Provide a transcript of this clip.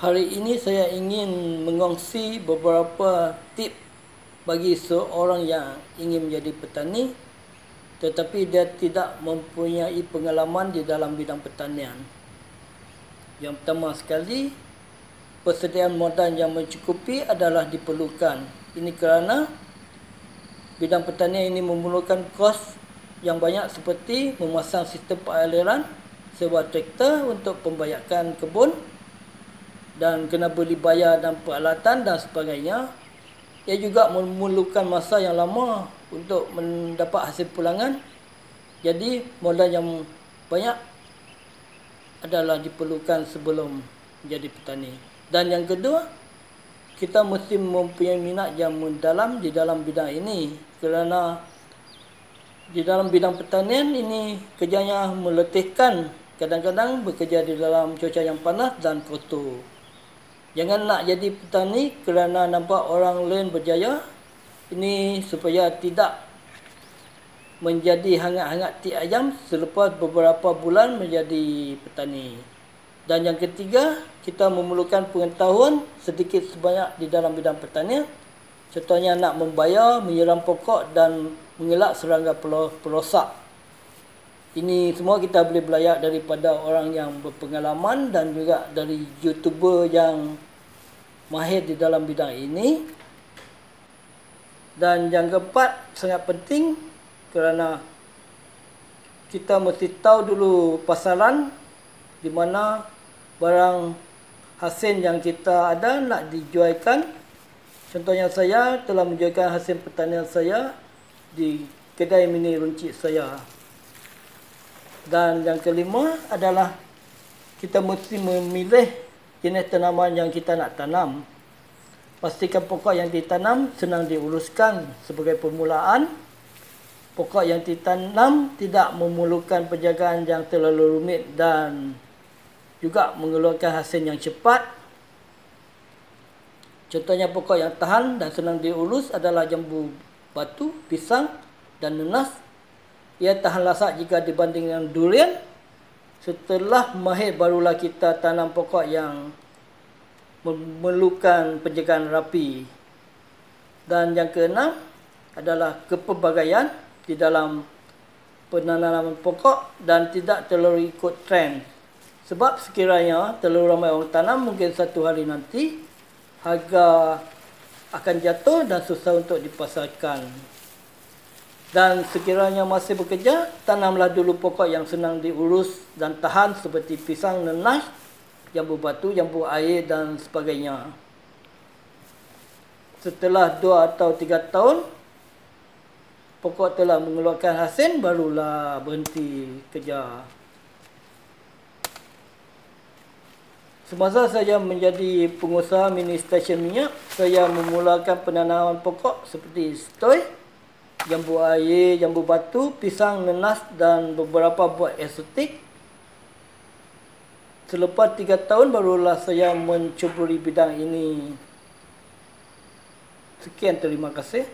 Hari ini saya ingin mengongsi beberapa tip bagi seorang yang ingin menjadi petani tetapi dia tidak mempunyai pengalaman di dalam bidang pertanian. Yang pertama sekali, persediaan modal yang mencukupi adalah diperlukan. Ini kerana bidang pertanian ini memerlukan kos yang banyak seperti memasang sistem pengaliran, sewa traktor untuk pembayakan kebun, dan kena beli bayar dan peralatan dan sebagainya. Ia juga memerlukan masa yang lama untuk mendapat hasil pulangan. Jadi modal yang banyak adalah diperlukan sebelum menjadi petani. Dan yang kedua, kita mesti mempunyai minat yang mendalam di dalam bidang ini, kerana di dalam bidang pertanian ini kerjanya meletihkan. Kadang-kadang bekerja di dalam cuaca yang panas dan kotor. Jangan nak jadi petani kerana nampak orang lain berjaya. Ini supaya tidak menjadi hangat-hangat ti ayam selepas beberapa bulan menjadi petani. Dan yang ketiga, kita memerlukan pengetahuan sedikit sebanyak di dalam bidang pertanian. Contohnya nak membayar, menyiram pokok dan mengelak serangga perosak. Ini semua kita boleh belajar daripada orang yang berpengalaman dan juga dari YouTuber yang mahir di dalam bidang ini. Dan yang keempat sangat penting kerana kita mesti tahu dulu pasaran di mana barang hasil yang kita ada nak dijualkan. Contohnya saya telah menjualkan hasil pertanian saya di kedai mini runcit saya. Dan yang kelima adalah kita mesti memilih jenis tanaman yang kita nak tanam. Pastikan pokok yang ditanam senang diuruskan sebagai permulaan. Pokok yang ditanam tidak memerlukan penjagaan yang terlalu rumit dan juga mengeluarkan hasil yang cepat. Contohnya pokok yang tahan dan senang diurus adalah jambu batu, pisang dan nenas. Ia tahan lasak jika dibanding dengan durian. Setelah mahir barulah kita tanam pokok yang memerlukan penjagaan rapi. Dan yang keenam adalah kepelbagaian di dalam penanaman pokok dan tidak terlalu ikut trend. Sebab sekiranya terlalu ramai orang tanam, mungkin satu hari nanti harga akan jatuh dan susah untuk dipasarkan. Dan sekiranya masih bekerja, tanamlah dulu pokok yang senang diurus dan tahan seperti pisang, nenas, jambu batu, jambu air dan sebagainya. Setelah 2 atau 3 tahun, pokok telah mengeluarkan hasil, barulah berhenti kerja. Semasa saya menjadi pengusaha mini stesen minyak, saya memulakan penanaman pokok seperti stoi, jambu air, jambu batu, pisang, nenas dan beberapa buah eksotik. Selepas 3 tahun barulah saya mencuburi bidang ini. Sekian, terima kasih.